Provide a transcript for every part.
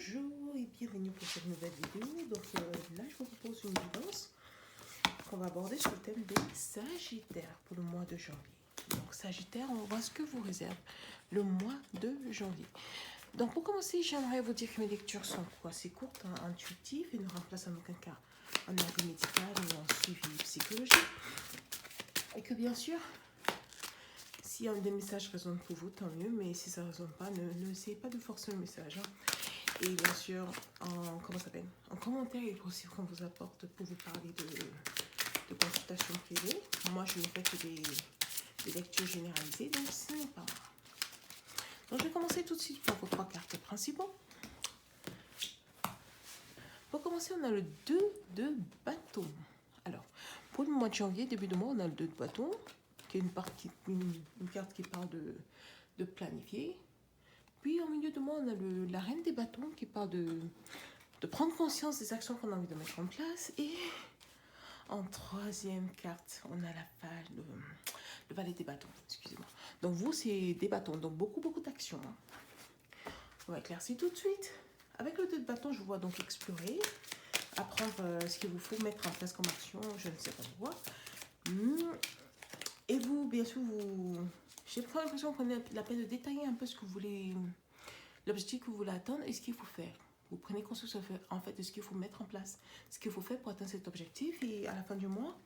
Bonjour et bienvenue pour cette nouvelle vidéo. Donc là, je vous propose une guidance qu'on va aborder sur le thème des Sagittaires pour le mois de janvier. Donc Sagittaire, on va voir ce que vous réserve le mois de janvier. Donc pour commencer, j'aimerais vous dire que mes lectures sont assez courtes, intuitives et ne remplacent en aucun cas un avis médical ou un suivi psychologique. Et que bien sûr, si un des messages résonne pour vous, tant mieux, mais si ça ne résonne pas, n'essayez pas de forcer le message. Et bien sûr, en commentaire, il est possible qu'on vous apporte pour vous parler de consultations privées. Moi, je ne fais que des lectures généralisées, donc ce n'est pas grave. Donc, je vais commencer tout de suite par vos 3 cartes principaux. Pour commencer, on a le 2 de bâton. Alors, pour le mois de janvier, début de mois, on a le 2 de bâton, qui est une carte qui parle de planifier. Puis, au milieu de moi, on a la reine des bâtons qui parle de prendre conscience des actions qu'on a envie de mettre en place. Et en troisième carte, on a la page le valet des bâtons. Excusez-moi. Donc, vous, c'est des bâtons. Donc, beaucoup d'actions. On va éclaircir tout de suite. Avec le 2 de bâton, je vous vois donc explorer, apprendre ce qu'il vous faut mettre en place comme action. Je ne sais pas quoi. Et vous, bien sûr, j'ai l'impression qu'on a la peine de détailler un peu ce que vous voulez, l'objectif que vous voulez atteindre et ce qu'il faut faire. Vous prenez conscience en fait de ce qu'il faut mettre en place, ce qu'il faut faire pour atteindre cet objectif et à la fin du mois,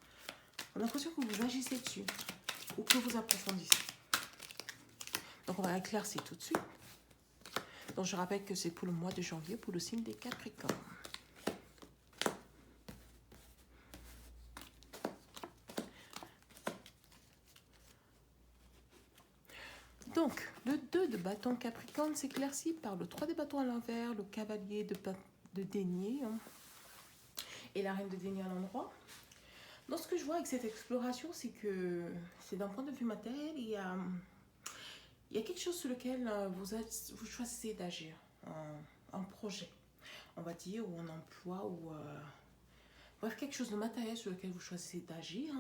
on a l'impression que vous agissez dessus ou que vous approfondissez. Donc on va éclaircir tout de suite. Donc je rappelle que c'est pour le mois de janvier pour le signe des Capricornes. Donc, le 2 de bâton Capricorne s'éclaircit par le 3 des bâtons à l'envers, le cavalier de denier et la reine de denier à l'endroit. Donc, ce que je vois avec cette exploration, c'est que c'est d'un point de vue matériel, il y a quelque chose sur lequel vous choisissez d'agir, un projet, on va dire, ou un emploi, ou bref, quelque chose de matériel sur lequel vous choisissez d'agir.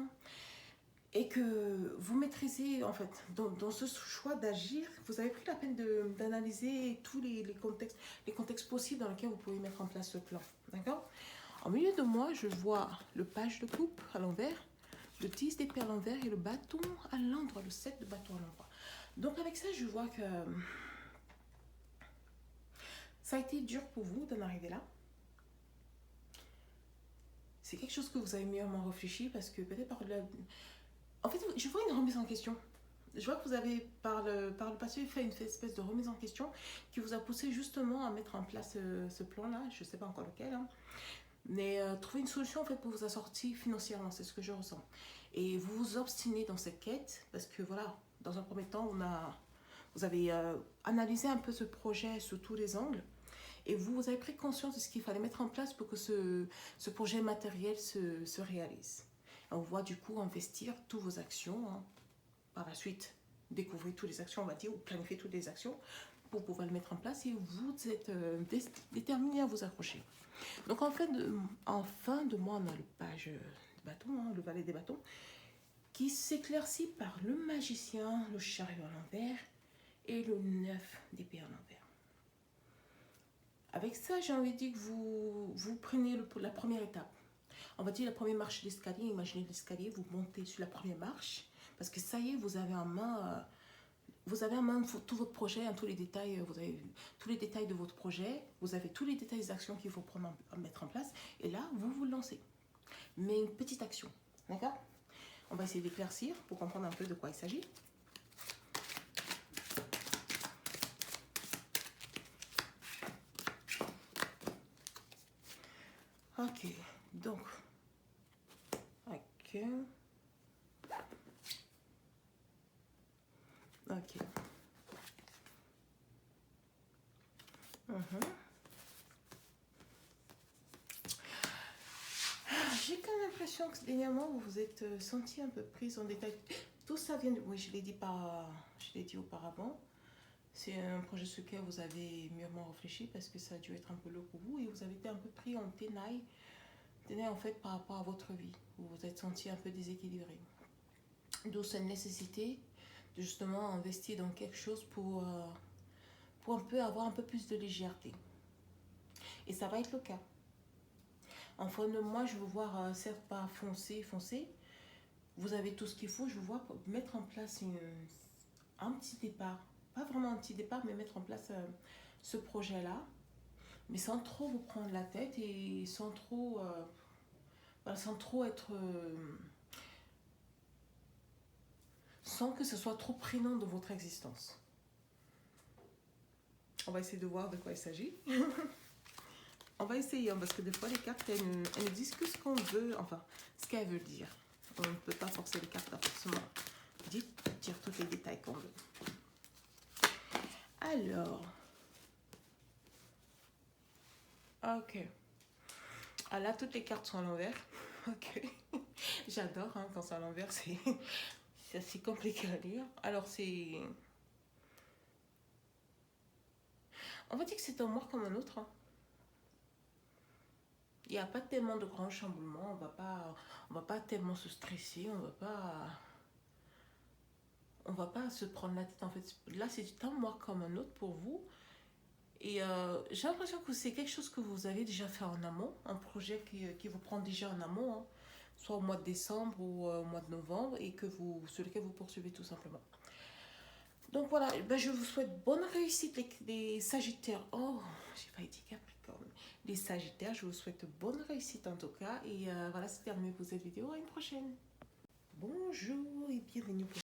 Et que vous maîtrisez, en fait, dans ce choix d'agir, vous avez pris la peine d'analyser tous les contextes possibles dans lesquels vous pouvez mettre en place ce plan. D'accord ? En milieu de moi, je vois le page de coupe à l'envers, le 10 d'épée à l'envers et le bâton à l'endroit, le 7 de bâton à l'endroit. Donc avec ça, je vois que ça a été dur pour vous d'en arriver là. C'est quelque chose que vous avez mûrement réfléchi parce que peut-être en fait, je vois une remise en question. Je vois que vous avez, par le passé, fait une espèce de remise en question qui vous a poussé justement à mettre en place ce plan-là. Je ne sais pas encore lequel. Mais trouver une solution en fait, pour vous assortir financièrement, c'est ce que je ressens. Et vous vous obstinez dans cette quête parce que voilà, dans un premier temps, vous avez analysé un peu ce projet sous tous les angles. Et vous avez pris conscience de ce qu'il fallait mettre en place pour que ce projet matériel se réalise. On voit du coup investir toutes vos actions. Par la suite, découvrir toutes les actions, on va dire, ou planifier toutes les actions pour pouvoir le mettre en place. Et vous êtes déterminé à vous accrocher. Donc en fin de mois, on a le page de bâton, le valet des bâtons, qui s'éclaircit par le magicien, le chariot à l'envers et le 9 d'épée à l'envers. Avec ça, j'ai envie de dire que vous prenez la première étape. On va dire la première marche d'escalier. Imaginez l'escalier, vous montez sur la première marche. Parce que ça y est, vous avez en main tout votre projet, tous les détails. Vous avez tous les détails de votre projet. Vous avez tous les détails des actions qu'il faut mettre en place. Et là, vous lancez. Mais une petite action. D'accord ? On va essayer d'éclaircir pour comprendre un peu de quoi il s'agit. Ok, donc, ok, ok. J'ai quand même l'impression que dernièrement vous vous êtes senti un peu prise en détail. Tout ça vient de... Oui, je l'ai dit auparavant. C'est un projet sur lequel vous avez mûrement réfléchi parce que ça a dû être un peu lourd pour vous et vous avez été un peu pris en tenaille en fait par rapport à votre vie. Vous vous êtes senti un peu déséquilibré. D'où cette nécessité de justement investir dans quelque chose pour un peu avoir un peu plus de légèreté. Et ça va être le cas. En fin de mois, je veux voir, certes pas foncé. Vous avez tout ce qu'il faut, je veux voir mettre en place un petit départ. Pas vraiment un petit départ, mais mettre en place ce projet-là. Mais sans trop vous prendre la tête et sans trop, voilà, sans trop être... sans que ce soit trop prégnant de votre existence. On va essayer de voir de quoi il s'agit. On va essayer, hein, parce que des fois, les cartes, elles disent que ce qu'on veut, enfin, ce qu'elles veulent dire. On ne peut pas forcer les cartes à forcément dire tous les détails qu'on veut. Alors, ok. Ah là, toutes les cartes sont à l'envers. Ok. J'adore hein, quand c'est à l'envers, c'est assez compliqué à lire. Alors, c'est... On va dire que c'est un mois comme un autre. Hein. Il n'y a pas tellement de grands chamboulements. On va pas tellement se stresser. On va pas se prendre la tête. En fait, là, c'est un mois comme un autre pour vous. Et j'ai l'impression que c'est quelque chose que vous avez déjà fait en amont, un projet qui vous prend déjà en amont, hein, soit au mois de décembre ou au mois de novembre, et sur lequel vous poursuivez tout simplement. Donc voilà, ben je vous souhaite bonne réussite les Sagittaires. Oh, j'ai pas dit Capricorne. Les Sagittaires, je vous souhaite bonne réussite en tout cas. Et voilà, c'est terminé pour cette vidéo. À une prochaine. Bonjour et bienvenue pour